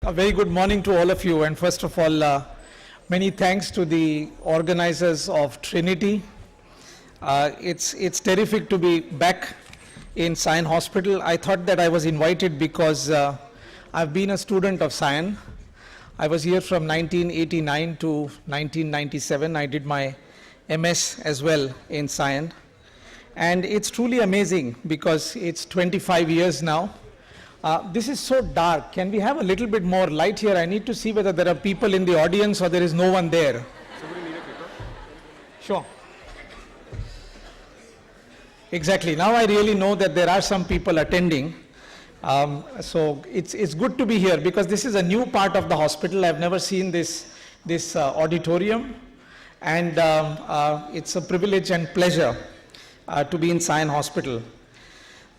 A very good morning to all of you, and first of all, many thanks to the organizers of Trinity. It's terrific to be back in Sion Hospital. I thought that I was invited because I've been a student of Sion. I was here from 1989 to 1997. I did my MS as well in Sion. And it's truly amazing because it's 25 years now. This is so dark. Can we have a little bit more light here? I need to see whether there are people in the audience or there is no one there. Sure. Exactly. Now I really know that there are some people attending. So it's good to be here because this is a new part of the hospital. I've never seen this auditorium, and it's a privilege and pleasure to be in Sion Hospital.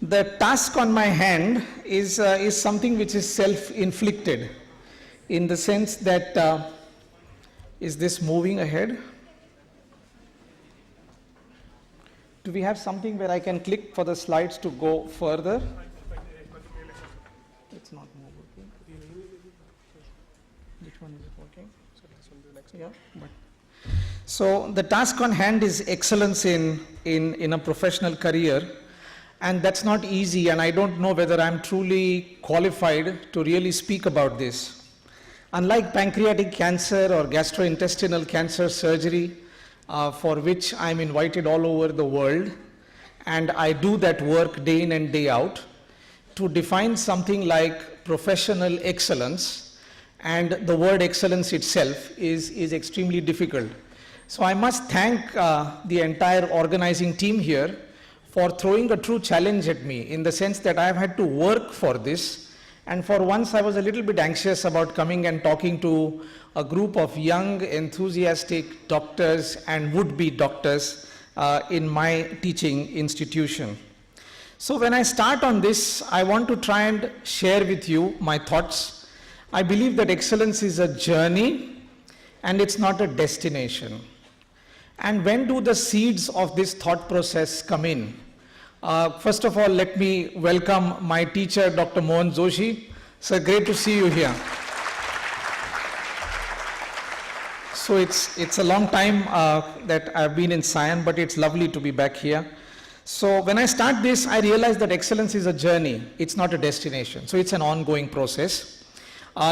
The task on my hand is something which is self-inflicted, in the sense that, is this moving ahead? Do we have something where I can click for the slides to go further? It's not working. Which one is it working? So this one, the next one. Yeah, but so the task on hand is excellence in a professional career. And that's not easy, and I don't know whether I'm truly qualified to really speak about this. Unlike pancreatic cancer or gastrointestinal cancer surgery, for which I'm invited all over the world, and I do that work day in and day out, to define something like professional excellence, and the word excellence itself is extremely difficult. So I must thank the entire organizing team here for throwing a true challenge at me, in the sense that I've had to work for this, and for once I was a little bit anxious about coming and talking to a group of young, enthusiastic doctors and would-be doctors in my teaching institution. So when I start on this, I want to try and share with you my thoughts. I believe that excellence is a journey and it's not a destination. And when do the seeds of this thought process come in? First of all, let me welcome my teacher, Dr. Mohan Joshi. Sir, great to see you here. So it's a long time that I've been in Sion, but it's lovely to be back here. So when I start this, I realize that excellence is a journey. It's not a destination. So it's an ongoing process.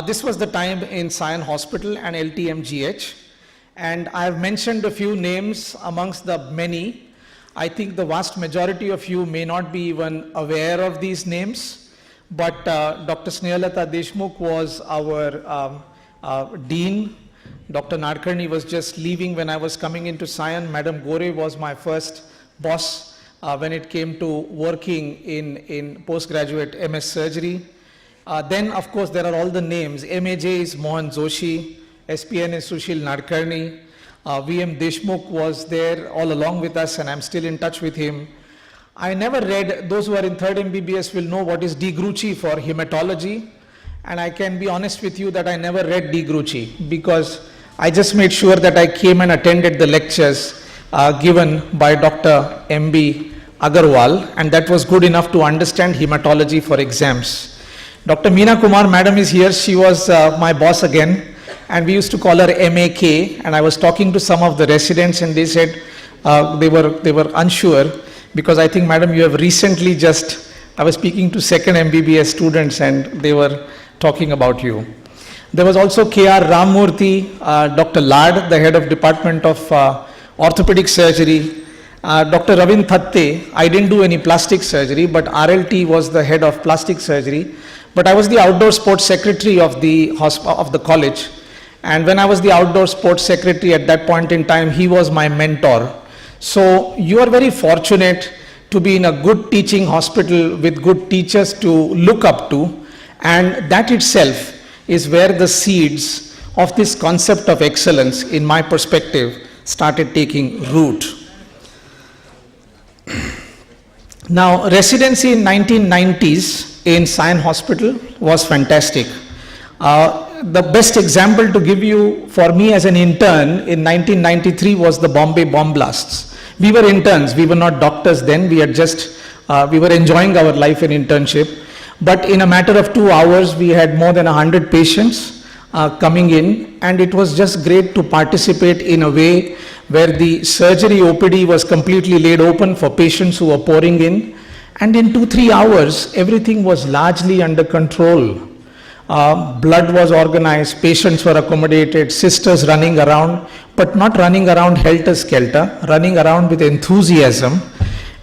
This was the time in Sion Hospital and LTMGH. And I've mentioned a few names amongst the many. I think the vast majority of you may not be even aware of these names, but Dr. Snehalata Deshmukh was our dean. Dr. Nadkarni was just leaving when I was coming into Sion. Madam Gore was my first boss when it came to working in postgraduate MS surgery. Then, of course, there are all the names. MAJ is Mohan Joshi. SPN is Sushil Nadkarni. VM Deshmukh was there all along with us, and I'm still in touch with him. I never read, those who are in 3rd MBBS will know what is D. Grucci for hematology, and I can be honest with you that I never read D. Grucci because I just made sure that I came and attended the lectures given by Dr. M.B. Agarwal, and that was good enough to understand hematology for exams. Dr. Meena Kumar madam is here. She was my boss again. And we used to call her MAK, and I was talking to some of the residents and they said they were unsure, because I think, madam, you have recently I was speaking to 2nd MBBS students and they were talking about you. There was also K.R. Ramurthy, Dr. Lad, the head of Department of Orthopedic Surgery, Dr. Ravin Thatte. I didn't do any plastic surgery, but RLT was the head of plastic surgery. But I was the outdoor sports secretary of the college. And when I was the outdoor sports secretary at that point in time, he was my mentor. So you are very fortunate to be in a good teaching hospital with good teachers to look up to. And that itself is where the seeds of this concept of excellence, in my perspective, started taking root. Now, residency in 1990s in Sion Hospital was fantastic. The best example to give you for me as an intern in 1993 was the Bombay bomb blasts. We were interns, we were not doctors then, we were enjoying our life in internship. But in a matter of 2 hours, we had more than 100 patients coming in, and it was just great to participate in a way where the surgery OPD was completely laid open for patients who were pouring in. And in 2-3 hours, everything was largely under control. Blood was organized, patients were accommodated, sisters running around, but not running around helter-skelter, running around with enthusiasm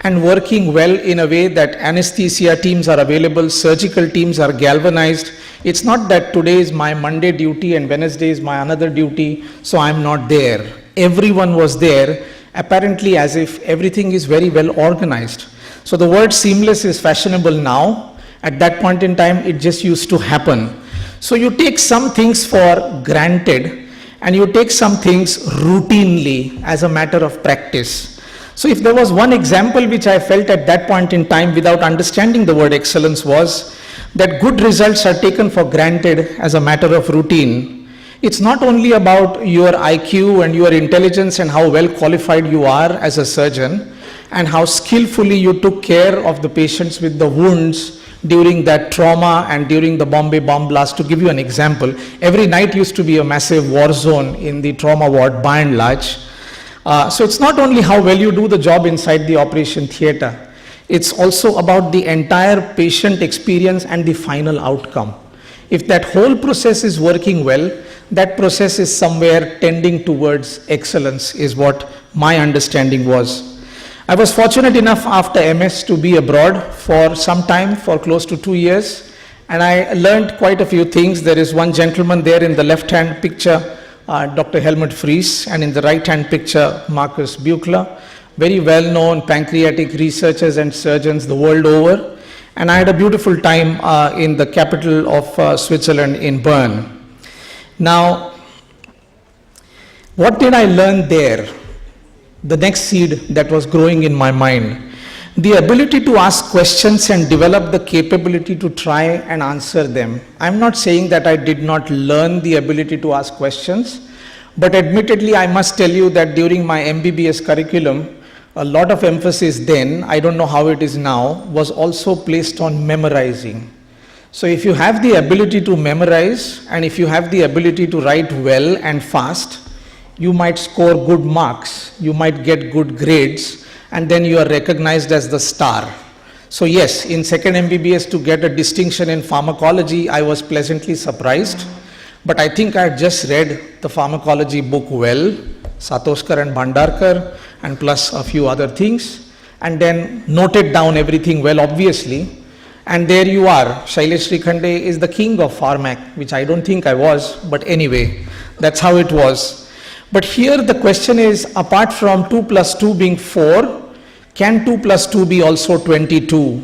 and working well in a way that anesthesia teams are available, surgical teams are galvanized. It's not that today is my Monday duty and Wednesday is my another duty, so I'm not there. Everyone was there, apparently as if everything is very well organized. So the word seamless is fashionable now. At that point in time, it just used to happen. So you take some things for granted and you take some things routinely as a matter of practice. So if there was one example which I felt at that point in time without understanding the word excellence was that good results are taken for granted as a matter of routine. It's not only about your IQ and your intelligence and how well qualified you are as a surgeon and how skillfully you took care of the patients with the wounds during that trauma and during the Bombay bomb blast. To give you an example, every night used to be a massive war zone in the trauma ward by and large. So it's not only how well you do the job inside the operation theatre, it's also about the entire patient experience and the final outcome. If that whole process is working well, that process is somewhere tending towards excellence, is what my understanding was. I was fortunate enough after MS to be abroad for some time, for close to 2 years, and I learned quite a few things. There is one gentleman there in the left-hand picture, Dr. Helmut Fries, and in the right-hand picture, Markus Buchler, very well-known pancreatic researchers and surgeons the world over. And I had a beautiful time in the capital of Switzerland, in Bern. Now, what did I learn there? The next seed that was growing in my mind. The ability to ask questions and develop the capability to try and answer them. I'm not saying that I did not learn the ability to ask questions, but admittedly I must tell you that during my MBBS curriculum, a lot of emphasis then, I don't know how it is now, was also placed on memorizing. So if you have the ability to memorize and if you have the ability to write well and fast, you might score good marks, you might get good grades, and then you are recognized as the star. So yes, in second MBBS to get a distinction in pharmacology, I was pleasantly surprised. But I think I had just read the pharmacology book well, Satoshkar and Bhandarkar, and plus a few other things, and then noted down everything well, obviously. And there you are, Shailesh Shrikhande is the king of Pharmac, which I don't think I was, but anyway, that's how it was. But here the question is, apart from 2 plus 2 being 4, can 2 plus 2 be also 22?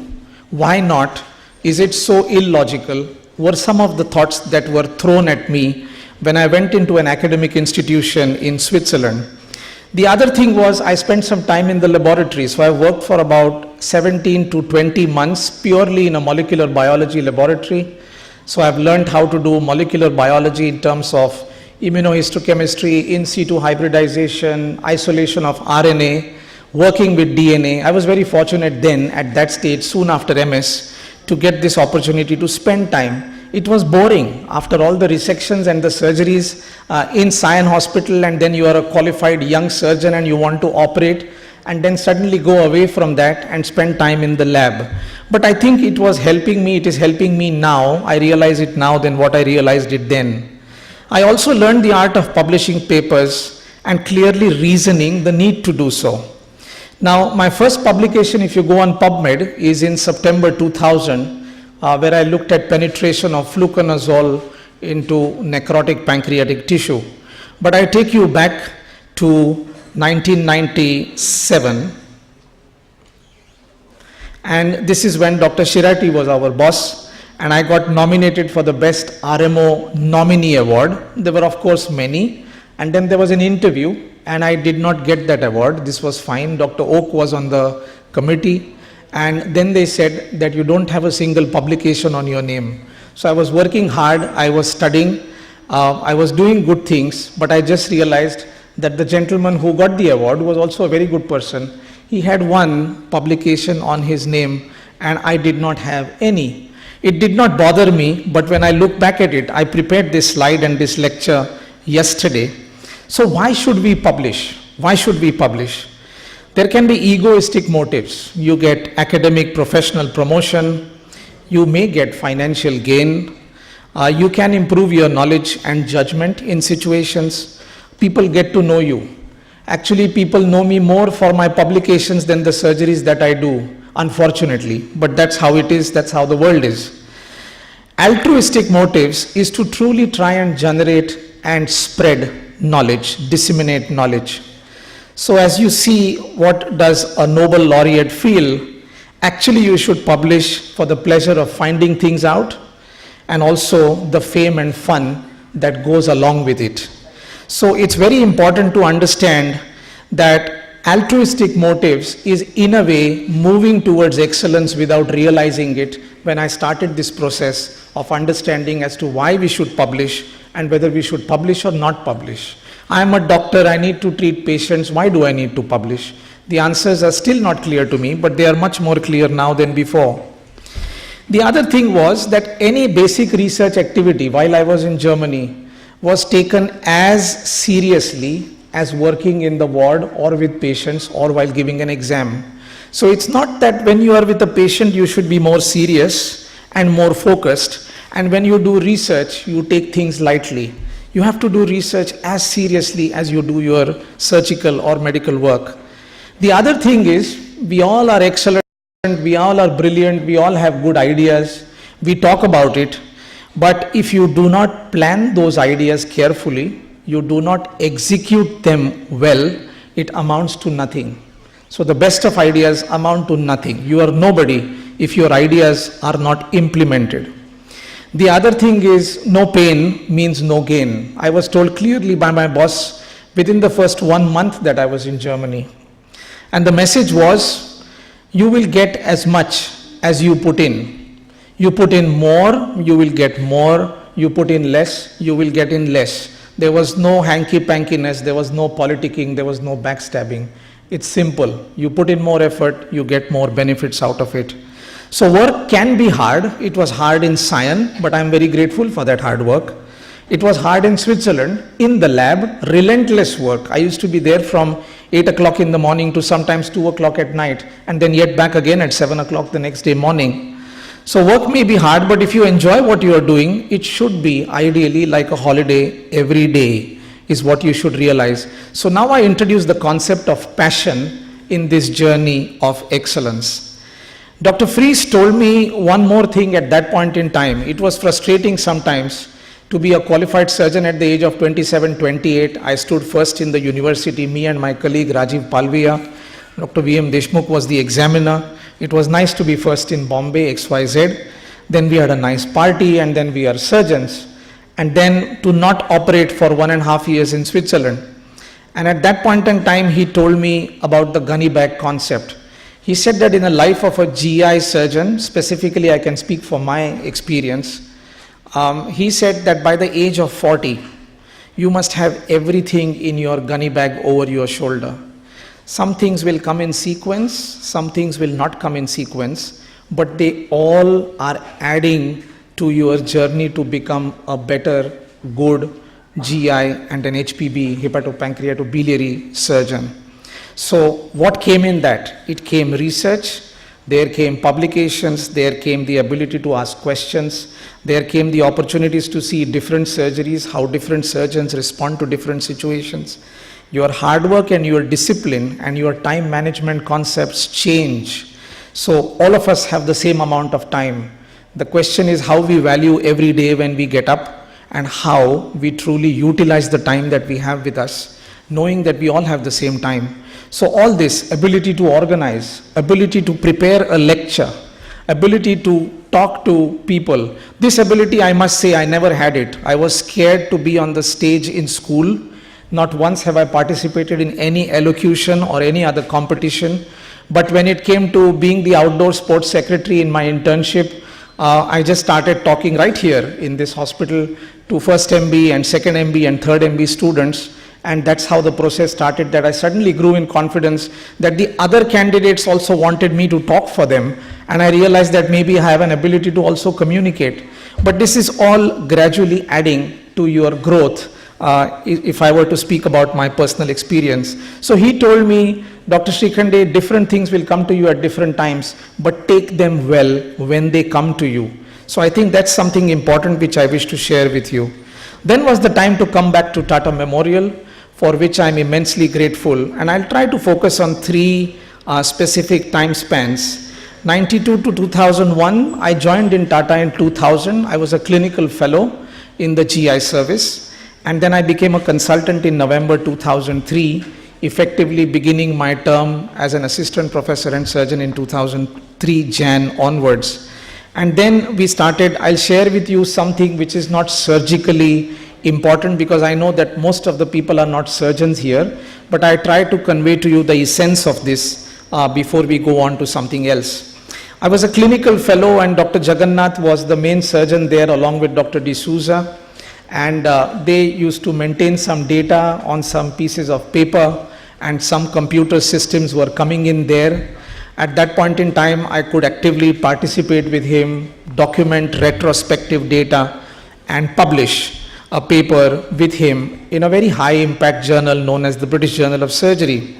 Why not? Is it so illogical? Were some of the thoughts that were thrown at me when I went into an academic institution in Switzerland. The other thing was I spent some time in the laboratory. So I worked for about 17 to 20 months purely in a molecular biology laboratory. So I've learned how to do molecular biology in terms of immunohistochemistry, in situ hybridization, isolation of RNA, working with DNA. I was very fortunate then at that stage, soon after MS, to get this opportunity to spend time. It was boring after all the resections and the surgeries in Sion Hospital, and then you are a qualified young surgeon and you want to operate and then suddenly go away from that and spend time in the lab. But I think it was helping me, it is helping me now. I realize it now than what I realized it then. I also learned the art of publishing papers and clearly reasoning the need to do so. Now, my first publication, if you go on PubMed, is in September 2000, where I looked at penetration of fluconazole into necrotic pancreatic tissue. But I take you back to 1997, and this is when Dr. Shirati was our boss, and I got nominated for the Best RMO Nominee Award. There were, of course, many, and then there was an interview, and I did not get that award. This was fine. Dr. Oak was on the committee, and then they said that you don't have a single publication on your name. So I was working hard, I was studying, I was doing good things, but I just realized that the gentleman who got the award was also a very good person. He had one publication on his name, and I did not have any. It did not bother me, but when I look back at it, I prepared this slide and this lecture yesterday. So why should we publish? Why should we publish? There can be egoistic motives. You get academic professional promotion, you may get financial gain, you can improve your knowledge and judgment in situations, people get to know you. Actually, people know me more for my publications than the surgeries that I do, unfortunately, but that's how it is, that's how the world is. Altruistic motives is to truly try and generate and spread knowledge, disseminate knowledge. So as you see, what does a Nobel laureate feel? Actually, you should publish for the pleasure of finding things out and also the fame and fun that goes along with it. So it's very important to understand that altruistic motives is in a way moving towards excellence without realizing it when I started this process of understanding as to why we should publish and whether we should publish or not publish. I am a doctor, I need to treat patients, why do I need to publish? The answers are still not clear to me, but they are much more clear now than before. The other thing was that any basic research activity while I was in Germany was taken as seriously as working in the ward or with patients or while giving an exam. So it's not that when you are with a patient you should be more serious and more focused, and when you do research you take things lightly. You have to do research as seriously as you do your surgical or medical work. The other thing is, we all are excellent, we all are brilliant, we all have good ideas, we talk about it, but if you do not plan those ideas carefully, you do not execute them well, it amounts to nothing. So the best of ideas amount to nothing. You are nobody if your ideas are not implemented. The other thing is, no pain means no gain. I was told clearly by my boss within the first 1 month that I was in Germany. And the message was, you will get as much as you put in. You put in more, you will get more. You put in less, you will get in less. There was no hanky-pankiness, there was no politicking, there was no backstabbing. It's simple. You put in more effort, you get more benefits out of it. So work can be hard. It was hard in Sion, but I'm very grateful for that hard work. It was hard in Switzerland, in the lab, relentless work. I used to be there from 8 o'clock in the morning to sometimes 2 o'clock at night, and then yet back again at 7 o'clock the next day morning. So work may be hard, but if you enjoy what you are doing, it should be ideally like a holiday every day, is what you should realize. So now I introduce the concept of passion in this journey of excellence. Dr. Fries told me one more thing at that point in time. It was frustrating sometimes to be a qualified surgeon at the age of 27, 28. I stood first in the university, me and my colleague Rajiv Palviya. Dr. V.M. Deshmukh was the examiner. It was nice to be first in Bombay, XYZ. Then we had a nice party, and then we are surgeons. And then to not operate for 1.5 years in Switzerland. And at that point in time, he told me about the gunny bag concept. He said that in the life of a GI surgeon, specifically I can speak from my experience, he said that by the age of 40, you must have everything in your gunny bag over your shoulder. Some things will come in sequence, some things will not come in sequence, but they all are adding to your journey to become a better, good GI and an HPB, hepatopancreatobiliary surgeon. So what came in that? It came research, there came publications, there came the ability to ask questions, there came the opportunities to see different surgeries, how different surgeons respond to different situations. Your hard work and your discipline and your time management concepts change. So all of us have the same amount of time. The question is how we value every day when we get up and how we truly utilize the time that we have with us, knowing that we all have the same time. So all this ability to organize, ability to prepare a lecture, ability to talk to people, this ability I must say I never had it. I was scared to be on the stage in school. Not once have I participated in any elocution or any other competition. But when it came to being the outdoor sports secretary in my internship, I just started talking right here in this hospital to first MB and second MB and third MB students. And that's how the process started, that I suddenly grew in confidence that the other candidates also wanted me to talk for them. And I realized that maybe I have an ability to also communicate. But this is all gradually adding to your growth, if I were to speak about my personal experience. So he told me, Dr. Shrikhande, different things will come to you at different times, but take them well when they come to you. So I think that's something important which I wish to share with you. Then was the time to come back to Tata Memorial, for which I'm immensely grateful. And I'll try to focus on three specific time spans. 92 to 2001, I joined in Tata in 2000. I was a clinical fellow in the GI service. And then I became a consultant in November 2003, effectively beginning my term as an assistant professor and surgeon in 2003 Jan onwards. And then we started, I'll share with you something which is not surgically important, because I know that most of the people are not surgeons here, but I try to convey to you the essence of this before we go on to something else. I was a clinical fellow, and Dr. Jagannath was the main surgeon there along with Dr. D'Souza, and they used to maintain some data on some pieces of paper, and some computer systems were coming in there. At that point in time, I could actively participate with him, document retrospective data, and publish a paper with him in a very high impact journal known as the British Journal of Surgery.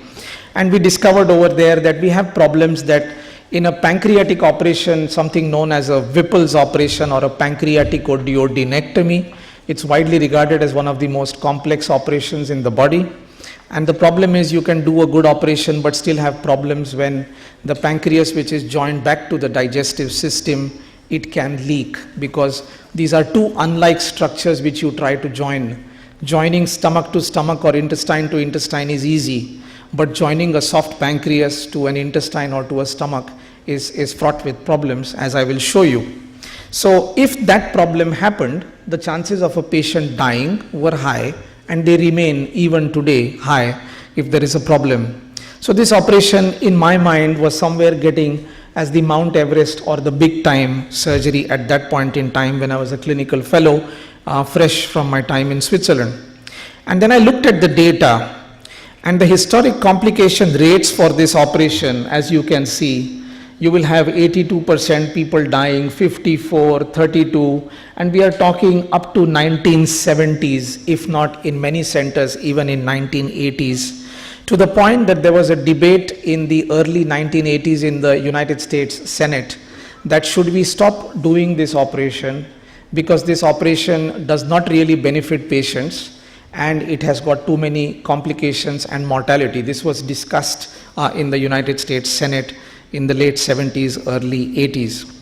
And we discovered over there that we have problems that in a pancreatic operation, something known as a Whipple's operation or a pancreatic duodenectomy, it's widely regarded as one of the most complex operations in the body. And the problem is you can do a good operation but still have problems when the pancreas, which is joined back to the digestive system, it can leak, because these are two unlike structures which you try to join. Joining stomach to stomach or intestine to intestine is easy, but joining a soft pancreas to an intestine or to a stomach is fraught with problems, as I will show you. So if that problem happened, the chances of a patient dying were high, and they remain even today high if there is a problem. So this operation in my mind was somewhere getting as the Mount Everest or the big time surgery at that point in time when I was a clinical fellow, fresh from my time in Switzerland. And then I looked at the data, and the historic complication rates for this operation, as you can see, you will have 82% people dying, 54, 32, and we are talking up to 1970s, if not in many centers, even in 1980s, to the point that there was a debate in the early 1980s in the United States Senate that should we stop doing this operation, because this operation does not really benefit patients and it has got too many complications and mortality. This was discussed in the United States Senate in the late 70s, early 80s.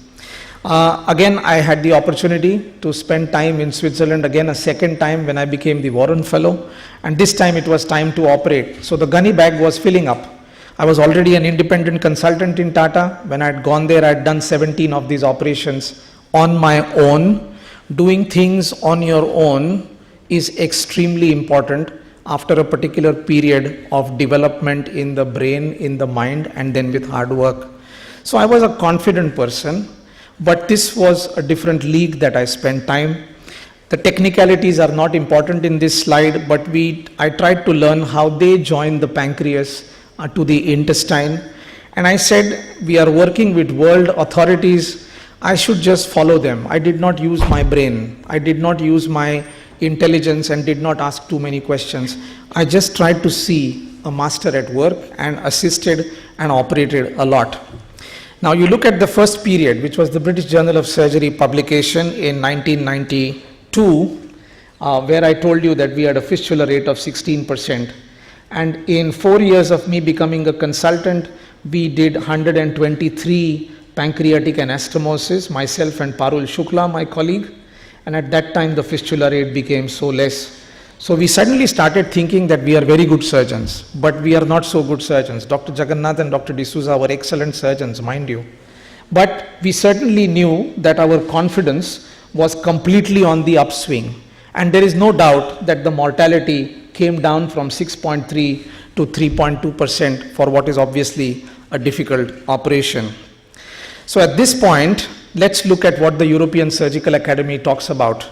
Again, I had the opportunity to spend time in Switzerland again a second time when I became the Warren Fellow, and this time it was time to operate. So the gunny bag was filling up. I was already an independent consultant in Tata. When I had gone there, I had done 17 of these operations on my own. Doing things on your own is extremely important after a particular period of development in the brain, in the mind, and then with hard work. So I was a confident person, but this was a different league that I spent time. The technicalities are not important in this slide, but I tried to learn how they join the pancreas to the intestine. And I said, we are working with world authorities, I should just follow them. I did not use my brain. I did not use my intelligence and did not ask too many questions. I just tried to see a master at work and assisted and operated a lot. Now you look at the first period, which was the British Journal of Surgery publication in 1992, where I told you that we had a fistula rate of 16%. And in 4 years of me becoming a consultant, we did 123 pancreatic anastomosis, myself and Parul Shukla, my colleague. And at that time, the fistula rate became so less. So we suddenly started thinking that we are very good surgeons, but we are not so good surgeons. Dr. Jagannath and Dr. D'Souza were excellent surgeons, mind you. But we certainly knew that our confidence was completely on the upswing. And there is no doubt that the mortality came down from 6.3 to 3.2% for what is obviously a difficult operation. So at this point, let's look at what the European Surgical Academy talks about.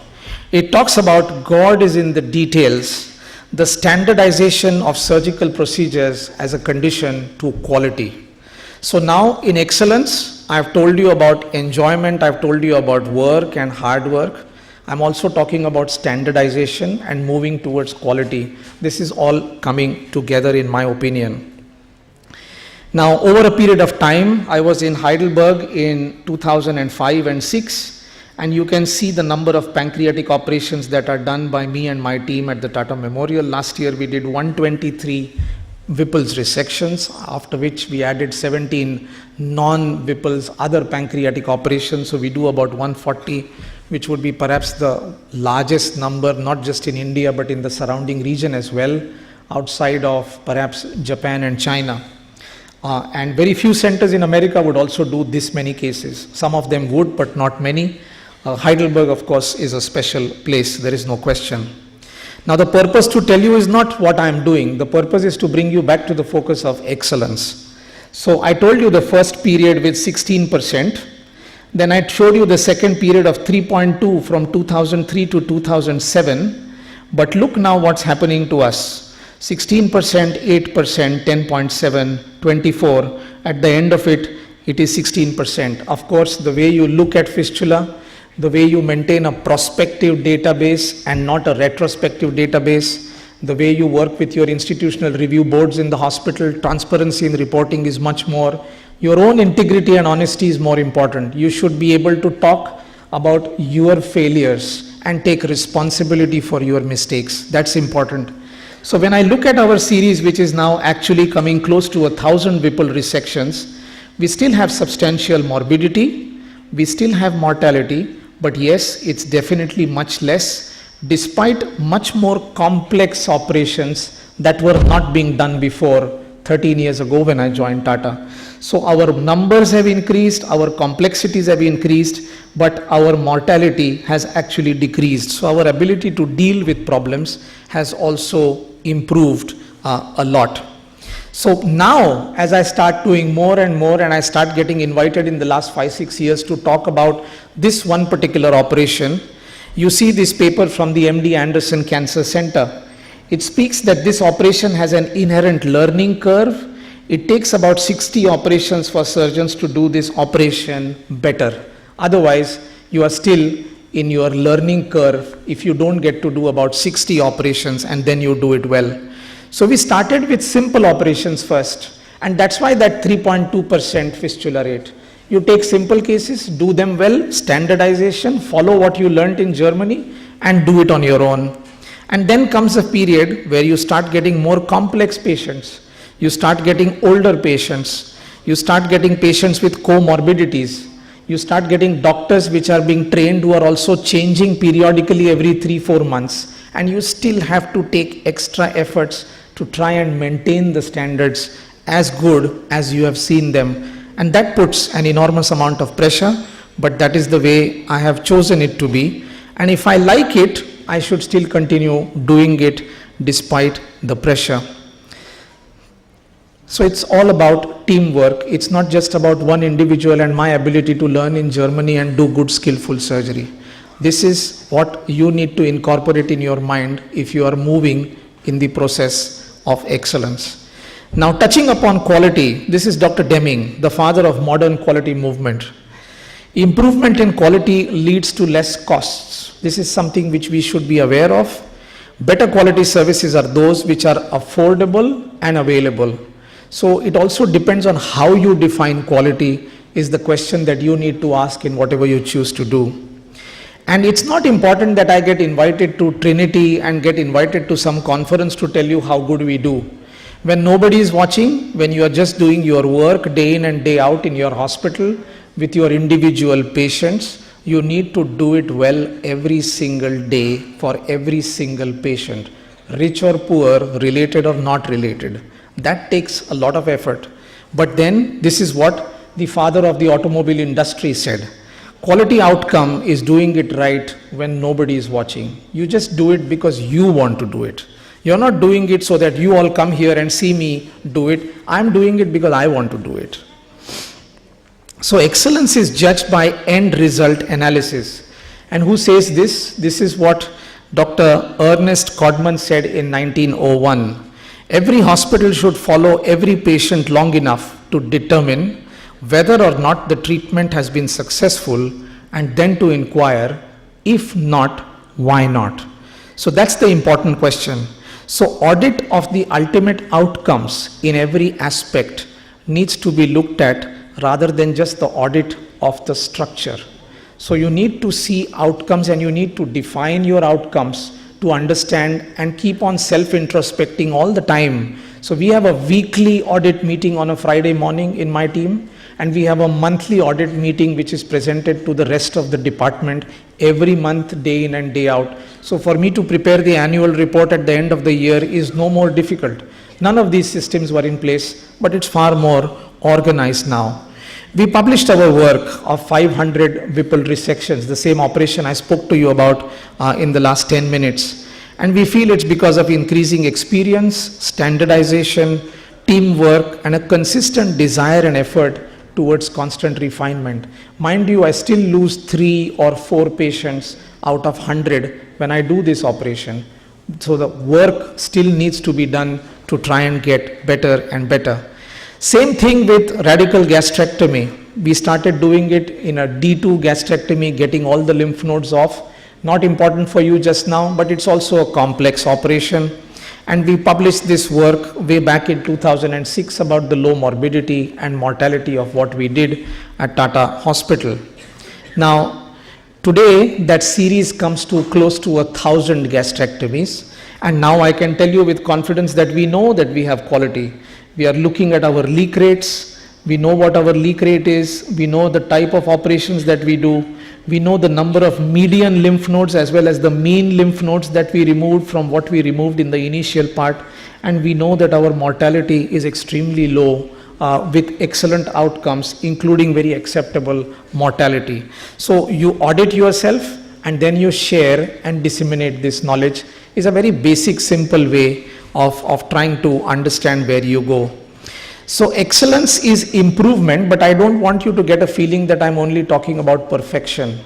It talks about God is in the details, the standardization of surgical procedures as a condition to quality. So now in excellence, I've told you about enjoyment, I've told you about work and hard work. I'm also talking about standardization and moving towards quality. This is all coming together in my opinion. Now, over a period of time, I was in Heidelberg in 2005 and 6, and you can see the number of pancreatic operations that are done by me and my team at the Tata Memorial. Last year, we did 123 Whipple's resections, after which we added 17 non-Whipple's other pancreatic operations. So we do about 140, which would be perhaps the largest number, not just in India, but in the surrounding region as well, outside of perhaps Japan and China. And very few centers in America would also do this many cases. Some of them would, but not many. Heidelberg, of course, is a special place. There is no question. Now, the purpose to tell you is not what I am doing. The purpose is to bring you back to the focus of excellence. So I told you the first period with 16%. Then I showed you the second period of 3.2 from 2003 to 2007. But look now what's happening to us. 16%, 8%, 10.7, 24. At the end of it, it is 16%. Of course, the way you look at fistula, the way you maintain a prospective database and not a retrospective database, the way you work with your institutional review boards in the hospital, transparency in reporting is much more. Your own integrity and honesty is more important. You should be able to talk about your failures and take responsibility for your mistakes. That's important. So when I look at our series, which is now actually coming close to 1,000 Whipple resections, we still have substantial morbidity, we still have mortality, but yes, it's definitely much less, despite much more complex operations that were not being done before 13 years ago when I joined Tata. So our numbers have increased, our complexities have increased, but our mortality has actually decreased. So our ability to deal with problems has also improved a lot. So now, as I start doing more and more, and I start getting invited in the last 5-6 years to talk about this one particular operation, you see this paper from the MD Anderson Cancer Center. It speaks that this operation has an inherent learning curve. It takes about 60 operations for surgeons to do this operation better. Otherwise, you are still in your learning curve if you don't get to do about 60 operations and then you do it well. So we started with simple operations first, and that's why that 3.2% fistula rate. You take simple cases, do them well, standardization, follow what you learned in Germany and do it on your own. And then comes a period where you start getting more complex patients. You start getting older patients. You start getting patients with comorbidities. You start getting doctors which are being trained who are also changing periodically every 3-4 months. And you still have to take extra efforts to try and maintain the standards as good as you have seen them. And that puts an enormous amount of pressure, but that is the way I have chosen it to be. And if I like it, I should still continue doing it despite the pressure. So it's all about teamwork. It's not just about one individual and my ability to learn in Germany and do good skillful surgery. This is what you need to incorporate in your mind if you are moving in the process of excellence. Now, touching upon quality, this is Dr. Deming, the father of modern quality movement. Improvement in quality leads to less costs. This is something which we should be aware of. Better quality services are those which are affordable and available. So it also depends on how you define quality is the question that you need to ask in whatever you choose to do. And it's not important that I get invited to Trinity and get invited to some conference to tell you how good we do. When nobody is watching, when you are just doing your work day in and day out in your hospital with your individual patients, you need to do it well every single day for every single patient, rich or poor, related or not related. That takes a lot of effort. But then this is what the father of the automobile industry said. Quality outcome is doing it right when nobody is watching. You just do it because you want to do it. You're not doing it so that you all come here and see me do it. I'm doing it because I want to do it. So excellence is judged by end result analysis. And who says this? This is what Dr. Ernest Codman said in 1901. Every hospital should follow every patient long enough to determine whether or not the treatment has been successful, and then to inquire, if not, why not? So that's the important question. So audit of the ultimate outcomes in every aspect needs to be looked at rather than just the audit of the structure. So you need to see outcomes and you need to define your outcomes to understand and keep on self-introspecting all the time. So we have a weekly audit meeting on a Friday morning in my team, and we have a monthly audit meeting which is presented to the rest of the department every month, day in and day out. So for me to prepare the annual report at the end of the year is no more difficult. None of these systems were in place, but it's far more organized now. We published our work of 500 Whipple resections, the same operation I spoke to you about in the last 10 minutes. And we feel it's because of increasing experience, standardization, teamwork, and a consistent desire and effort towards constant refinement. Mind you, I still lose 3 or 4 patients out of 100 when I do this operation. So the work still needs to be done to try and get better and better. Same thing with radical gastrectomy. We started doing it in a D2 gastrectomy, getting all the lymph nodes off. Not important for you just now, but it's also a complex operation. And we published this work way back in 2006 about the low morbidity and mortality of what we did at Tata Hospital. Now, today that series comes to close to 1,000 gastrectomies. And now I can tell you with confidence that we know that we have quality. We are looking at our leak rates. We know what our leak rate is. We know the type of operations that we do. We know the number of median lymph nodes as well as the mean lymph nodes that we removed from what we removed in the initial part. And we know that our mortality is extremely low with excellent outcomes, including very acceptable mortality. So you audit yourself and then you share and disseminate this knowledge is a very basic, simple way of trying to understand where you go. So excellence is improvement, but I don't want you to get a feeling that I'm only talking about perfection,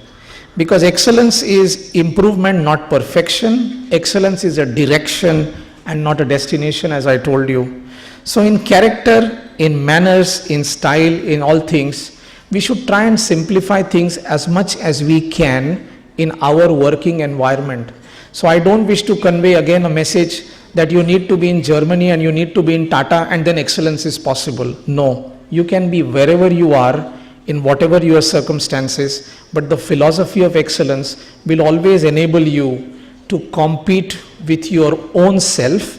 because excellence is improvement, not perfection. Excellence is a direction and not a destination, as I told you. So in character, in manners, in style, in all things, we should try and simplify things as much as we can in our working environment. So I don't wish to convey again a message that you need to be in Germany and you need to be in Tata and then excellence is possible. No, you can be wherever you are, in whatever your circumstances, but the philosophy of excellence will always enable you to compete with your own self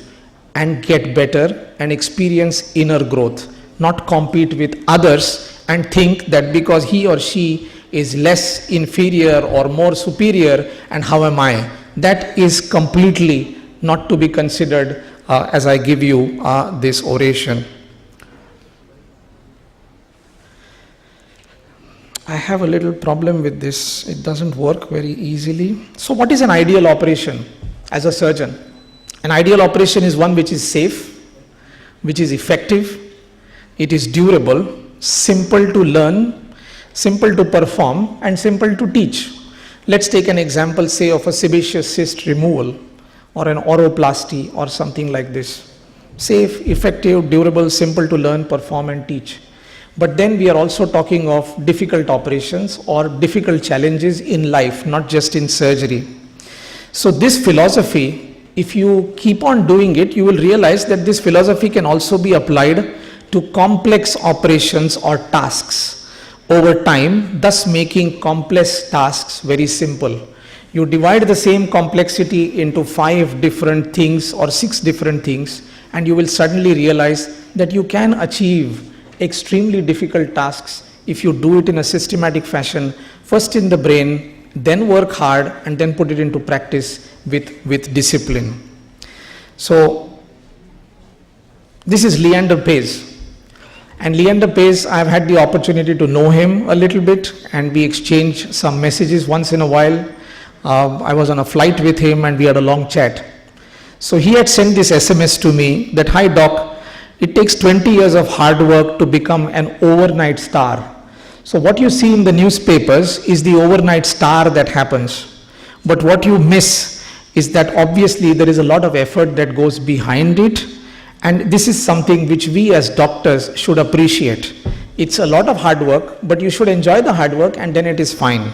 and get better and experience inner growth, not compete with others and think that because he or she is less inferior or more superior and how am I? That is completely not to be considered as I give you this oration. I have a little problem with this. It doesn't work very easily. So what is an ideal operation as a surgeon? An ideal operation is one which is safe, which is effective, it is durable, simple to learn, simple to perform, and simple to teach. Let's take an example, say, of a sebaceous cyst removal or an oroplasty or something like this. Safe, effective, durable, simple to learn, perform, and teach. But then we are also talking of difficult operations or difficult challenges in life, not just in surgery. So this philosophy, if you keep on doing it, you will realize that this philosophy can also be applied to complex operations or tasks over time, thus making complex tasks very simple. You divide the same complexity into 5 different things or 6 different things, and you will suddenly realize that you can achieve extremely difficult tasks if you do it in a systematic fashion, first in the brain, then work hard, and then put it into practice with discipline. So this is Leander Pace. And Leander Pace, I've had the opportunity to know him a little bit, and we exchange some messages once in a while. I was on a flight with him and we had a long chat. So he had sent this SMS to me that, "Hi doc, it takes 20 years of hard work to become an overnight star. So what you see in the newspapers is the overnight star that happens. But what you miss is that obviously there is a lot of effort that goes behind it. And this is something which we as doctors should appreciate. It's a lot of hard work, but you should enjoy the hard work and then it is fine.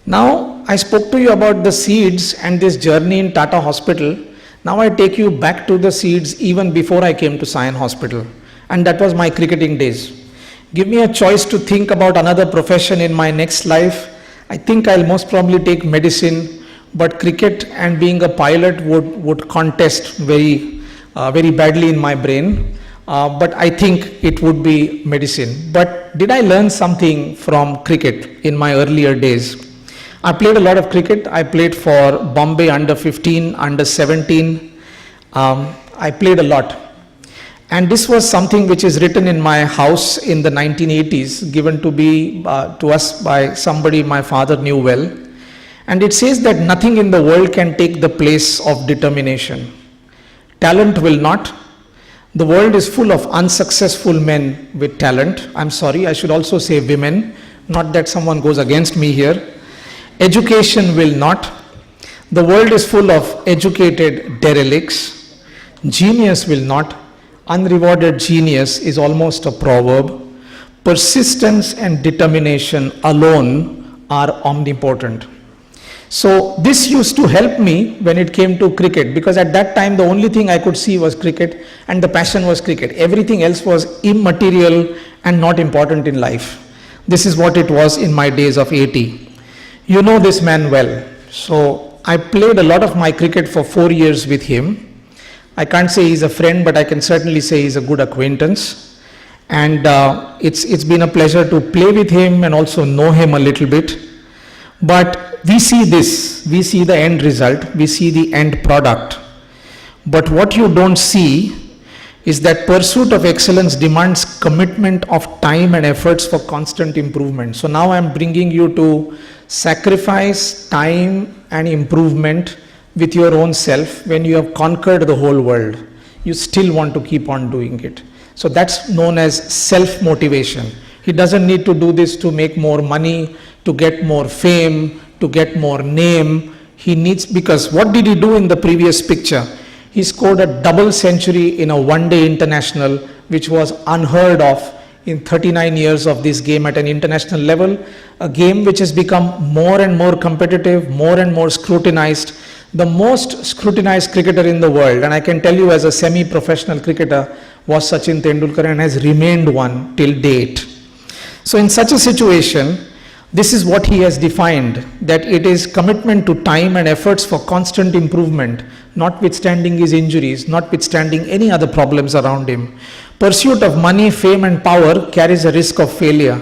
Now, I spoke to you about the seeds and this journey in Tata Hospital. Now I take you back to the seeds even before I came to Sion Hospital. And that was my cricketing days. Give me a choice to think about another profession in my next life. I think I'll most probably take medicine, but cricket and being a pilot would contest very badly in my brain. But I think it would be medicine. But did I learn something from cricket in my earlier days? I played a lot of cricket. I played for Bombay under 15, under 17. I played a lot. And this was something which is written in my house in the 1980s, given to us by somebody my father knew well. And it says that nothing in the world can take the place of determination. Talent will not. The world is full of unsuccessful men with talent. I'm sorry, I should also say women, not that someone goes against me here. Education will not. The world is full of educated derelicts. Genius will not. Unrewarded genius is almost a proverb. Persistence and determination alone are omnipotent. So this used to help me when it came to cricket, because at that time the only thing I could see was cricket and the passion was cricket. Everything else was immaterial and not important in life. This is what it was in my days of 80. You know this man well. So I played a lot of my cricket for 4 years with him. I can't say he's a friend, but I can certainly say he's a good acquaintance. And it's been a pleasure to play with him and also know him a little bit. But we see this, we see the end result, we see the end product. But what you don't see is that pursuit of excellence demands commitment of time and efforts for constant improvement. So now I'm bringing you to sacrifice time and improvement with your own self. When you have conquered the whole world, you still want to keep on doing it. So that's known as self-motivation. He doesn't need to do this to make more money, to get more fame, to get more name. He needs, because what did he do in the previous picture? He scored a double century in a one-day international, which was unheard of in 39 years of this game at an international level, a game which has become more and more competitive, more and more scrutinized, the most scrutinized cricketer in the world, and I can tell you as a semi-professional cricketer, was Sachin Tendulkar and has remained one till date. So in such a situation, this is what he has defined, that it is commitment to time and efforts for constant improvement, notwithstanding his injuries, notwithstanding any other problems around him. Pursuit of money, fame and power carries a risk of failure.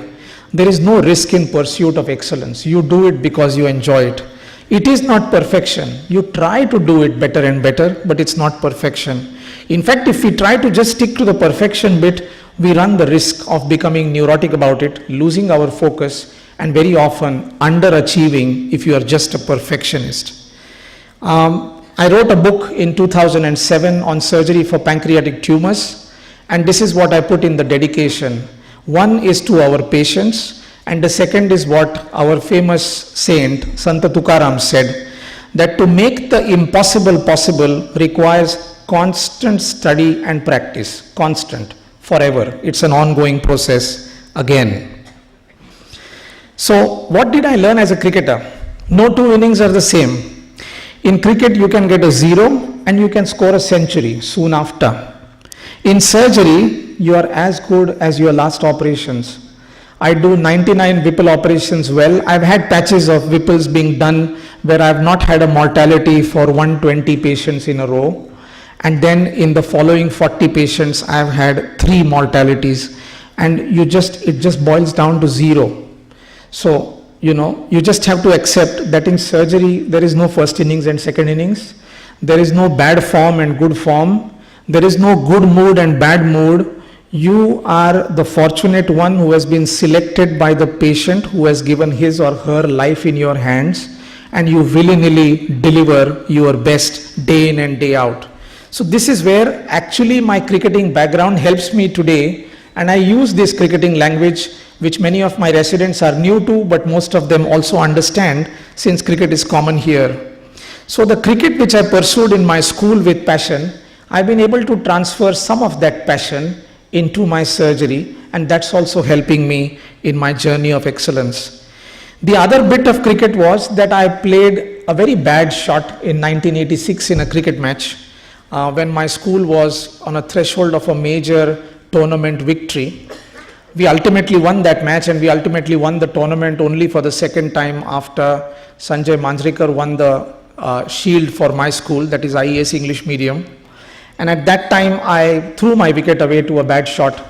There is no risk in pursuit of excellence. You do it because you enjoy it. It is not perfection. You try to do it better and better, but it's not perfection. In fact, if we try to just stick to the perfection bit, we run the risk of becoming neurotic about it, losing our focus, and very often underachieving if you are just a perfectionist. I wrote a book in 2007 on surgery for pancreatic tumors, and this is what I put in the dedication. One is to our patients, and the second is what our famous saint, Santa Tukaram, said, that to make the impossible possible requires constant study and practice, constant, forever. It's an ongoing process again. So what did I learn as a cricketer? No two innings are the same. In cricket, you can get a 0 and you can score a century soon after. In surgery, you are as good as your last operations. I do 99 Whipple operations well. I've had patches of Whipples being done where I've not had a mortality for 120 patients in a row. And then in the following 40 patients, I've had 3 mortalities. And it just boils down to 0. So, you just have to accept that in surgery, there is no first innings and second innings. There is no bad form and good form. There is no good mood and bad mood. You are the fortunate one who has been selected by the patient who has given his or her life in your hands, and you willy-nilly deliver your best day in and day out. So this is where actually my cricketing background helps me today, and I use this cricketing language which many of my residents are new to, but most of them also understand since cricket is common here. So the cricket which I pursued in my school with passion, I've been able to transfer some of that passion into my surgery, and that's also helping me in my journey of excellence. The other bit of cricket was that I played a very bad shot in 1986 in a cricket match when my school was on a threshold of a major tournament victory. We ultimately won that match, and we ultimately won the tournament only for the second time after Sanjay Manjrekar won the shield for my school, that is IES English Medium. And at that time, I threw my wicket away to a bad shot.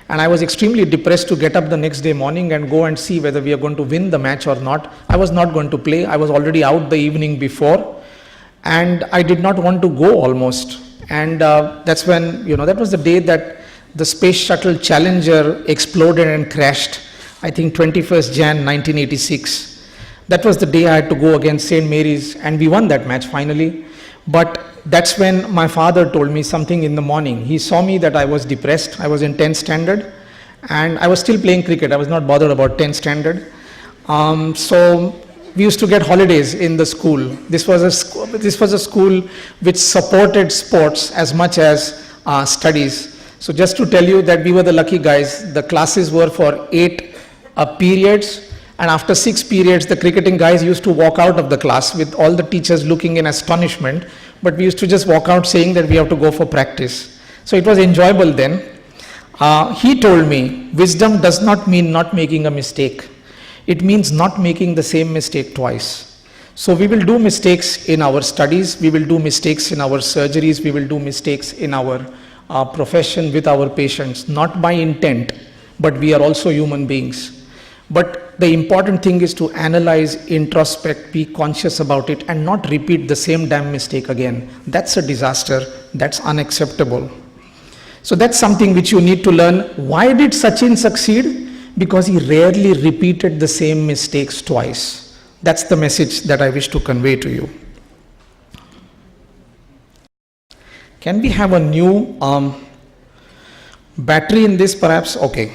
And I was extremely depressed to get up the next day morning and go and see whether we are going to win the match or not. I was not going to play. I was already out the evening before. And I did not want to go almost. And that's when, that was the day that the Space Shuttle Challenger exploded and crashed. I think 21st Jan 1986. That was the day I had to go against St. Mary's, and we won that match finally. But that's when my father told me something in the morning. He saw me that I was depressed. I was in 10th standard, and I was still playing cricket. I was not bothered about 10th standard. So we used to get holidays in the school. This was a school which supported sports as much as studies. So just to tell you that we were the lucky guys. The classes were for 8 periods. And after 6 periods, the cricketing guys used to walk out of the class with all the teachers looking in astonishment. But we used to just walk out saying that we have to go for practice. So it was enjoyable then. He told me, wisdom does not mean not making a mistake. It means not making the same mistake twice. So we will do mistakes in our studies. We will do mistakes in our surgeries. We will do mistakes in our profession with our patients, not by intent, but we are also human beings. But the important thing is to analyze, introspect, be conscious about it, and not repeat the same damn mistake again. That's a disaster. That's unacceptable. So that's something which you need to learn. Why did Sachin succeed? Because he rarely repeated the same mistakes twice. That's the message that I wish to convey to you. Can we have a new battery in this perhaps? Okay.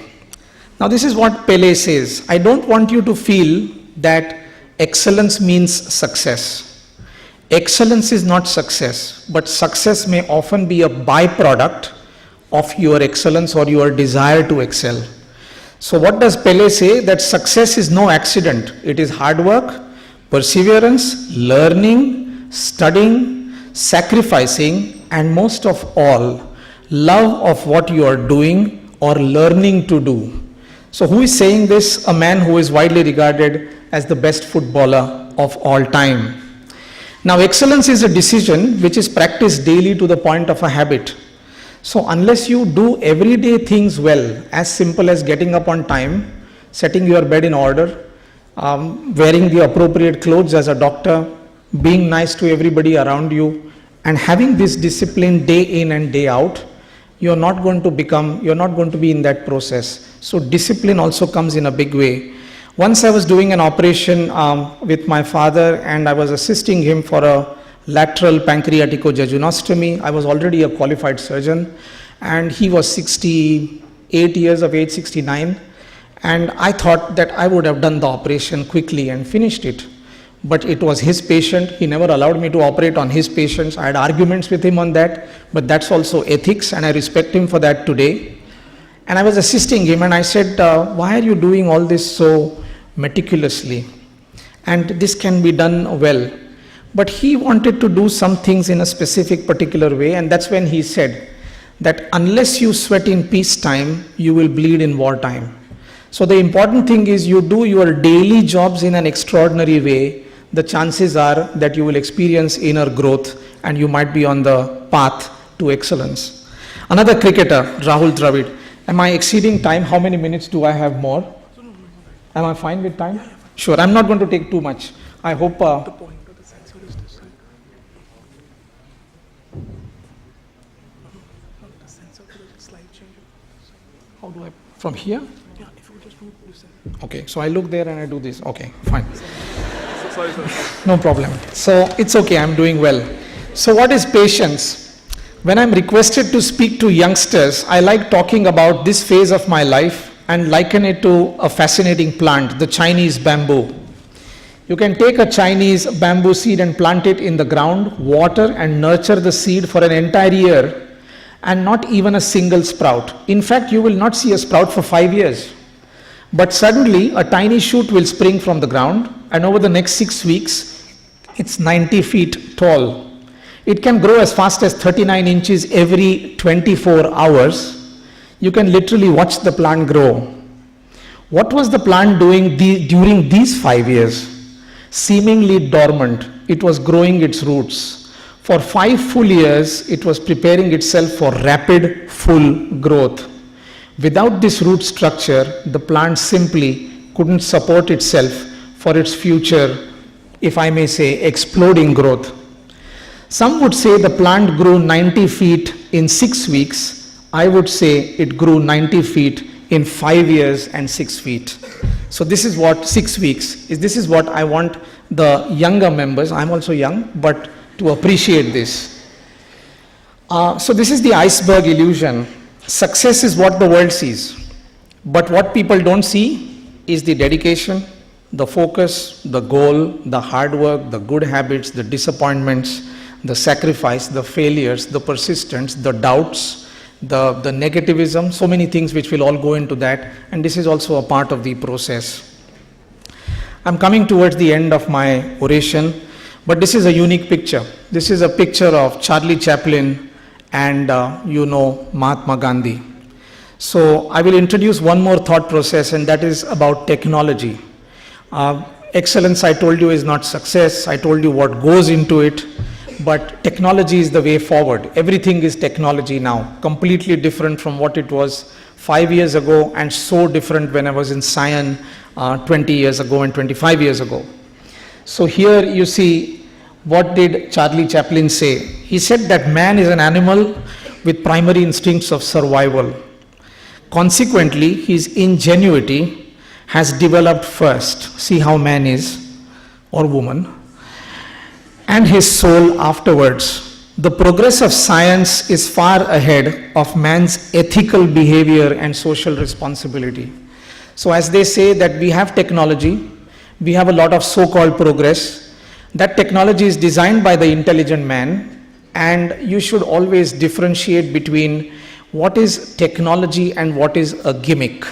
Now this is what Pele says. I don't want you to feel that excellence means success. Excellence is not success, but success may often be a byproduct of your excellence or your desire to excel. So what does Pele say? That success is no accident. It is hard work, perseverance, learning, studying, sacrificing, and most of all, love of what you are doing or learning to do. So who is saying this? A man who is widely regarded as the best footballer of all time. Now excellence is a decision which is practiced daily to the point of a habit. So unless you do everyday things well, as simple as getting up on time, setting your bed in order, wearing the appropriate clothes as a doctor, being nice to everybody around you, and having this discipline day in and day out, you're not going to be in that process. So discipline also comes in a big way. Once I was doing an operation with my father, and I was assisting him for a lateral pancreaticojejunostomy. I was already a qualified surgeon, and he was 68 years of age, 69. And I thought that I would have done the operation quickly and finished it. But it was his patient. He never allowed me to operate on his patients. I had arguments with him on that, but that's also ethics, and I respect him for that today. And I was assisting him, and I said, why are you doing all this so meticulously? And this can be done well. But he wanted to do some things in a specific particular way, and that's when he said that unless you sweat in peacetime, you will bleed in wartime. So the important thing is you do your daily jobs in an extraordinary way. The chances are that you will experience inner growth, and you might be on the path to excellence. Another cricketer, Rahul Dravid. Am I exceeding time? How many minutes do I have more? Am I fine with time? Sure, I'm not going to take too much. I hope... How do I... From here? Yeah, if you just move this. Okay, so I look there and I do this. Okay, fine. Sorry. No problem. So it's okay, I'm doing well. So what is patience? When I'm requested to speak to youngsters, I like talking about this phase of my life and liken it to a fascinating plant, the Chinese bamboo. You can take a Chinese bamboo seed and plant it in the ground, water and nurture the seed for an entire year, and not even a single sprout. In fact, you will not see a sprout for 5 years. But suddenly, a tiny shoot will spring from the ground, and over the next 6 weeks, it's 90 feet tall. It can grow as fast as 39 inches every 24 hours. You can literally watch the plant grow. What was the plant doing during these 5 years? Seemingly dormant, it was growing its roots. For 5 full years, it was preparing itself for rapid, full growth. Without this root structure, the plant simply couldn't support itself for its future, if I may say, exploding growth. Some would say the plant grew 90 feet in 6 weeks. I would say it grew 90 feet in 5 years and 6 feet. So this is what 6 weeks is. This is what I want the younger members, I'm also young, but to appreciate this. So this is the iceberg illusion. Success is what the world sees. But what people don't see is the dedication, the focus, the goal, the hard work, the good habits, the disappointments, the sacrifice, the failures, the persistence, the doubts, the negativism, so many things which will all go into that, and this is also a part of the process. I'm coming towards the end of my oration, but this is a unique picture. This is a picture of Charlie Chaplin and Mahatma Gandhi. So I will introduce one more thought process, and that is about technology. Excellence, I told you, is not success. I told you what goes into it. But technology is the way forward. Everything is technology now, completely different from what it was 5 years ago, and so different when I was in Sion 20 years ago and 25 years ago. So here you see, what did Charlie Chaplin say? He said that man is an animal with primary instincts of survival. Consequently, his ingenuity has developed first. See how man is, or woman, and his soul afterwards. The progress of science is far ahead of man's ethical behavior and social responsibility. So as they say that we have technology, we have a lot of so-called progress. That technology is designed by the intelligent man, and you should always differentiate between what is technology and what is a gimmick.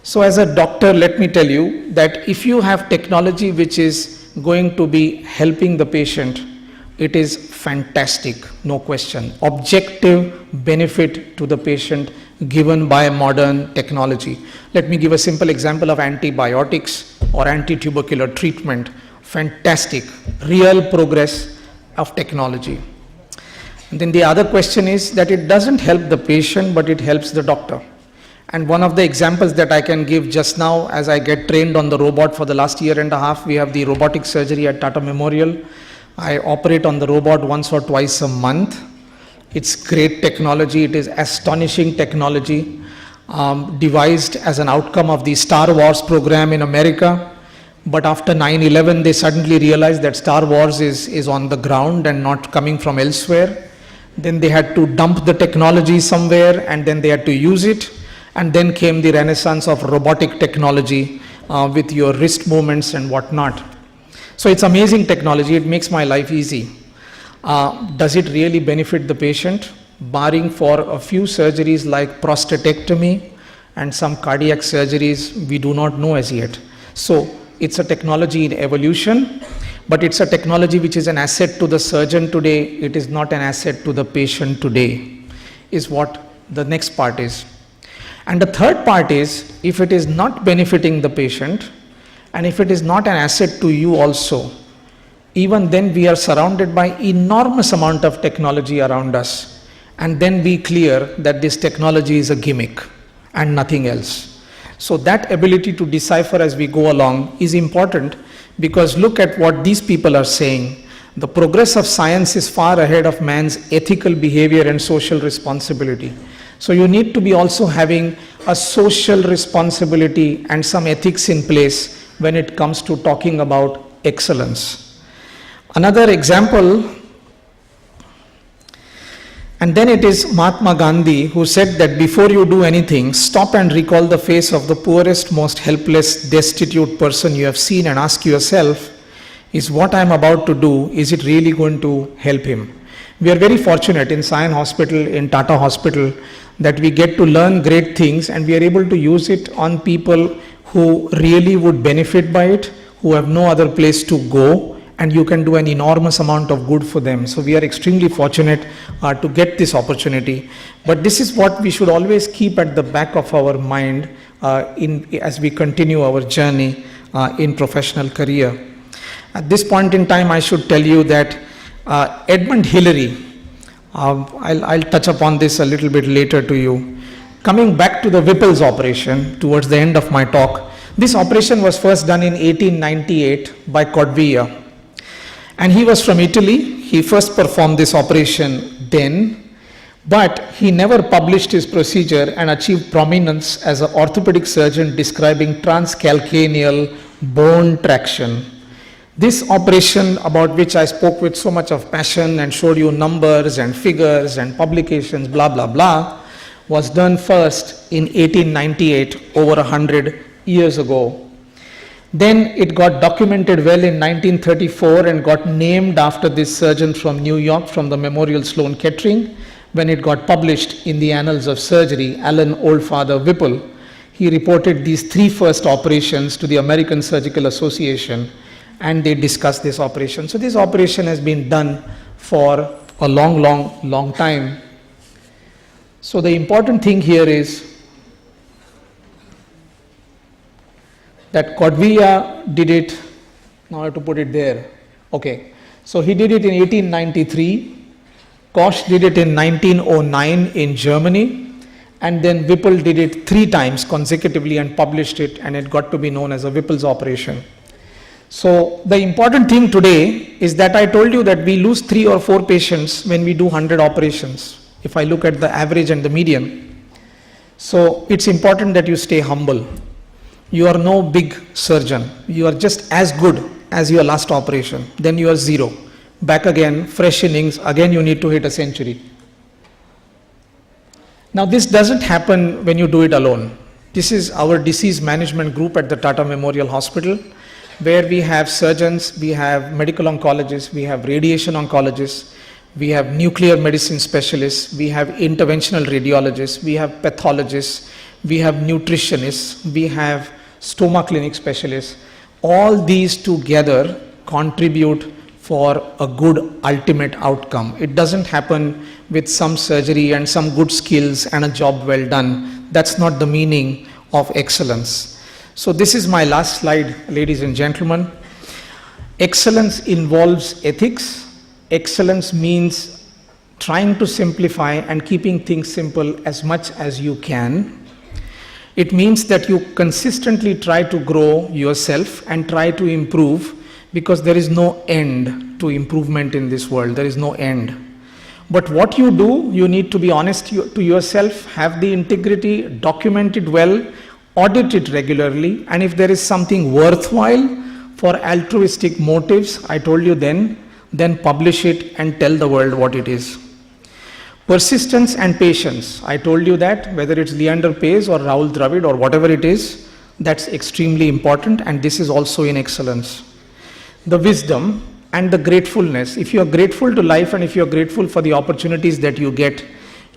So as a doctor, let me tell you that if you have technology which is going to be helping the patient, it is fantastic, no question. Objective benefit to the patient given by modern technology. Let me give a simple example of antibiotics or anti-tubercular treatment. Fantastic, real progress of technology. And then the other question is that it doesn't help the patient, but it helps the doctor. And one of the examples that I can give just now, as I get trained on the robot for the last year and a half, we have the robotic surgery at Tata Memorial. I operate on the robot once or twice a month. It's great technology. It is astonishing technology, devised as an outcome of the Star Wars program in America. But after 9/11, they suddenly realized that Star Wars is on the ground and not coming from elsewhere. Then they had to dump the technology somewhere, and then they had to use it. And then came the renaissance of robotic technology with your wrist movements and whatnot. So it's amazing technology. It makes my life easy. Does it really benefit the patient? Barring for a few surgeries like prostatectomy and some cardiac surgeries, we do not know as yet. So it's a technology in evolution, but it's a technology which is an asset to the surgeon today. It is not an asset to the patient today, is what the next part is. And the third part is, if it is not benefiting the patient, and if it is not an asset to you also, even then we are surrounded by enormous amount of technology around us, and then be clear that this technology is a gimmick and nothing else. So that ability to decipher as we go along is important, because look at what these people are saying. The progress of science is far ahead of man's ethical behavior and social responsibility. So you need to be also having a social responsibility and some ethics in place when it comes to talking about excellence. Another example, And then it is Mahatma Gandhi who said that before you do anything, stop and recall the face of the poorest, most helpless, destitute person you have seen and ask yourself, is what I am about to do, is it really going to help him? We are very fortunate in Sion Hospital, in Tata Hospital, that we get to learn great things and we are able to use it on people who really would benefit by it, who have no other place to go, and you can do an enormous amount of good for them. So we are extremely fortunate to get this opportunity. But this is what we should always keep at the back of our mind as we continue our journey in professional career. At this point in time, I should tell you that Edmund Hillary, I'll touch upon this a little bit later to you. Coming back to the Whipple's operation towards the end of my talk, this operation was first done in 1898 by Codvilla. And he was from Italy. He first performed this operation then, but he never published his procedure and achieved prominence as an orthopedic surgeon describing transcalcaneal bone traction. This operation, about which I spoke with so much of passion and showed you numbers and figures and publications, blah, blah, blah, was done first in 1898, over 100 years ago. Then it got documented well in 1934 and got named after this surgeon from New York, from the Memorial Sloan Kettering. When it got published in the Annals of Surgery, Alan Oldfather Whipple, he reported these three first operations to the American Surgical Association, and they discussed this operation. So this operation has been done for a long time. So the important thing here is that Codvilla did it, now I have to put it there, okay. So he did it in 1893, Koch did it in 1909 in Germany, and then Whipple did it 3 times consecutively and published it, and it got to be known as a Whipple's operation. So the important thing today is that I told you that we lose 3 or 4 patients when we do 100 operations, if I look at the average and the median. So it's important that you stay humble. You are no big surgeon. You are just as good as your last operation. Then you are 0. Back again, fresh innings, again you need to hit a century. Now this doesn't happen when you do it alone. This is our disease management group at the Tata Memorial Hospital, where we have surgeons, we have medical oncologists, we have radiation oncologists, we have nuclear medicine specialists, we have interventional radiologists, we have pathologists, we have nutritionists, we have stoma clinic specialists. All these together contribute for a good ultimate outcome. It doesn't happen with some surgery and some good skills and a job well done. That's not the meaning of excellence. So this is my last slide, ladies and gentlemen. Excellence involves ethics. Excellence means trying to simplify and keeping things simple as much as you can. It means that you consistently try to grow yourself and try to improve, because there is no end to improvement in this world. There is no end. But what you do, you need to be honest to yourself, have the integrity, document it well, audit it regularly, and if there is something worthwhile for altruistic motives, I told you then publish it and tell the world what it is. Persistence and patience, I told you that, whether it's Leander Paes or Rahul Dravid or whatever it is, that's extremely important, and this is also in excellence. The wisdom and the gratefulness. If you are grateful to life and if you are grateful for the opportunities that you get,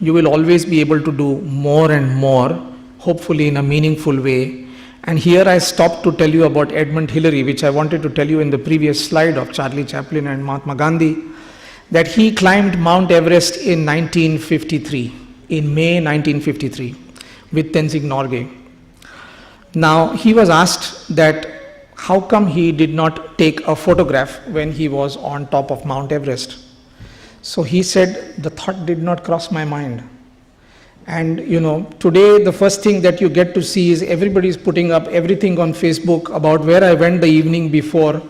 you will always be able to do more and more, hopefully in a meaningful way. And here I stopped to tell you about Edmund Hillary, which I wanted to tell you in the previous slide of Charlie Chaplin and Mahatma Gandhi, that he climbed Mount Everest in 1953, in May 1953, with Tenzing Norgay. Now, he was asked that how come he did not take a photograph when he was on top of Mount Everest. So he said, the thought did not cross my mind. And today the first thing that you get to see is everybody is putting up everything on Facebook about where I went the evening before.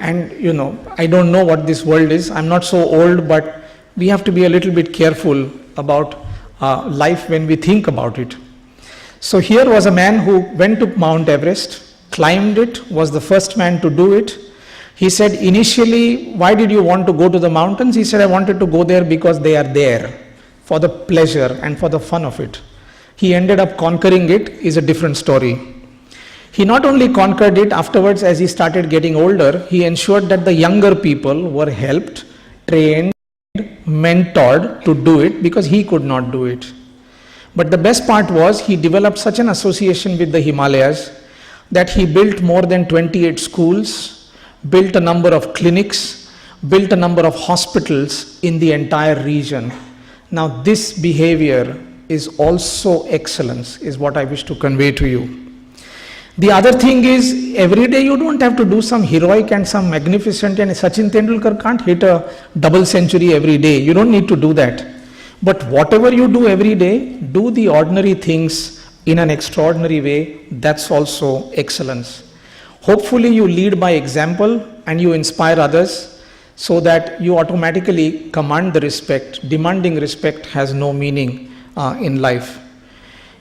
And I don't know what this world is. I'm not so old, but we have to be a little bit careful about life when we think about it. So here was a man who went to Mount Everest, climbed it, was the first man to do it. He said, initially, why did you want to go to the mountains? He said, I wanted to go there because they are there. for the pleasure and for the fun of it. He ended up conquering it is a different story. He not only conquered it, afterwards as he started getting older, he ensured that the younger people were helped, trained, mentored to do it because he could not do it. But the best part was he developed such an association with the Himalayas that he built more than 28 schools, built a number of clinics, built a number of hospitals in the entire region. Now this behavior is also excellence, is what I wish to convey to you. The other thing is, every day you don't have to do some heroic and some magnificent, and Sachin Tendulkar can't hit a double century every day. You don't need to do that. But whatever you do every day, do the ordinary things in an extraordinary way. That's also excellence. Hopefully you lead by example and you inspire others so that you automatically command the respect. Demanding respect has no meaning in life.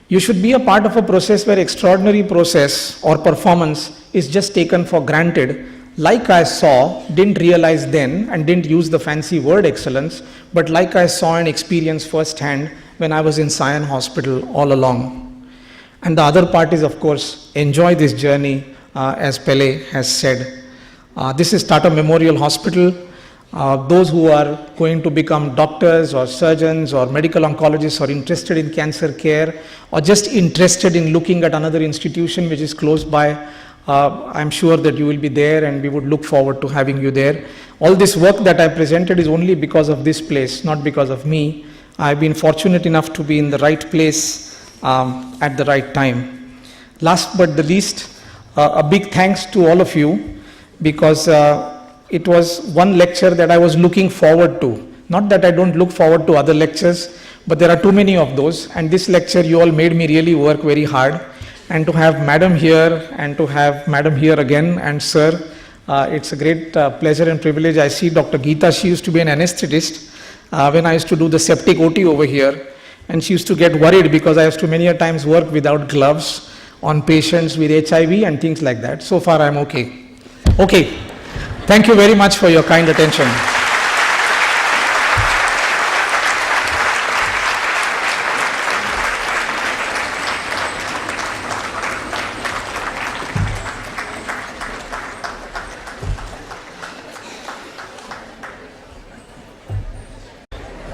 You should be a part of a process where extraordinary process or performance is just taken for granted. Like I saw, didn't realize then and didn't use the fancy word excellence, but like I saw and experienced firsthand when I was in Sion Hospital all along. And the other part is, of course, enjoy this journey, as Pele has said. This is Tata Memorial Hospital. Those who are going to become doctors or surgeons or medical oncologists or interested in cancer care or just interested in looking at another institution which is close by, I'm sure that you will be there and we would look forward to having you there. All this work that I presented is only because of this place, not because of me. I've been fortunate enough to be in the right place at the right time. Last but the least, a big thanks to all of you because it was one lecture that I was looking forward to. Not that I don't look forward to other lectures, but there are too many of those, and this lecture you all made me really work very hard. And to have madam here and to have madam here again and sir, it's a great pleasure and privilege. I see Dr. Geeta, she used to be an anesthetist when I used to do the septic OT over here, and she used to get worried because I used to many a times work without gloves on patients with HIV and things like that. So far I'm okay. Okay. Thank you very much for your kind attention.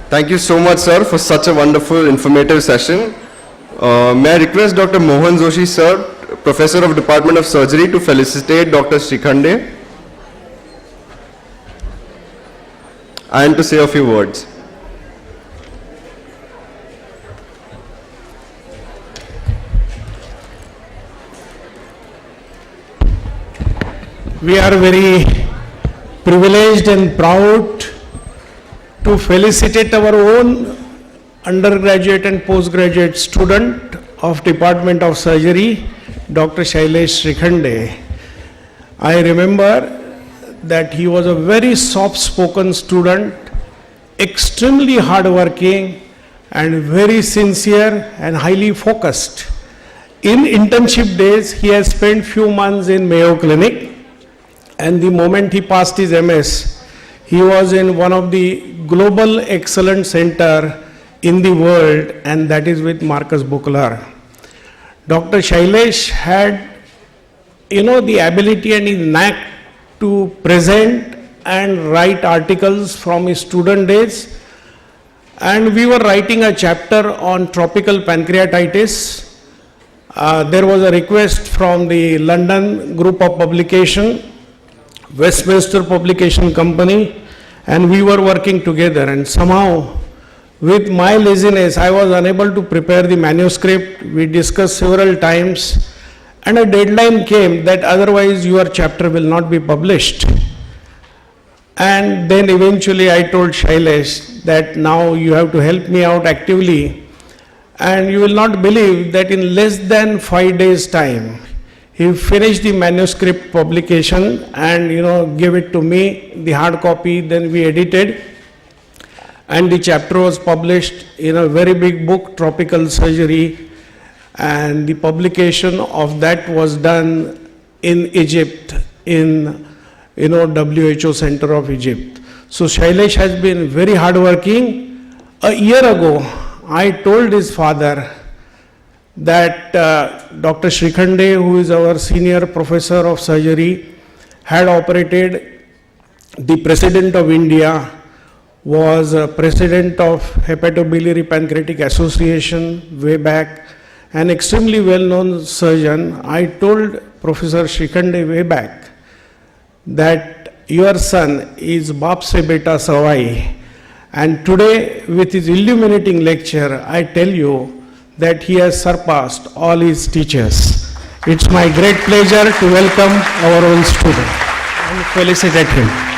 Thank you so much, sir, for such a wonderful, informative session. May I request Dr. Mohan Joshi, sir, Professor of Department of Surgery, to felicitate Dr. Shrikhande and to say a few words. We are very privileged and proud to felicitate our own undergraduate and postgraduate student of Department of Surgery, Dr. Shailesh Shrikhande. I remember that he was a very soft-spoken student, extremely hardworking and very sincere and highly focused. In internship days, he has spent few months in Mayo Clinic, and the moment he passed his MS, he was in one of the global excellence center in the world, and that is with Marcus Buchler. Dr. Shailesh had, the ability and his knack to present and write articles from his student days. And we were writing a chapter on tropical pancreatitis. There was a request from the London group of publication, Westminster Publication Company, and we were working together, and somehow with my laziness I was unable to prepare the manuscript. We discussed several times and a deadline came that otherwise your chapter will not be published. And then eventually I told Shailesh that now you have to help me out actively, and you will not believe that in less than 5 days time he finished the manuscript publication and gave it to me, the hard copy. Then we edited and the chapter was published in a very big book, Tropical Surgery, and the publication of that was done in Egypt, in WHO Center of Egypt. So Shailesh has been very hardworking, A year ago, I told his father that Dr. Shrikhande, who is our senior professor of surgery, had operated. The President of India was President of Hepatobiliary Pancreatic Association way back, an extremely well-known surgeon. I told Professor Shrikhande way back that your son is Baap se beta savai, and today with his illuminating lecture, I tell you that he has surpassed all his teachers. It's my great pleasure to welcome our own student and felicitate him.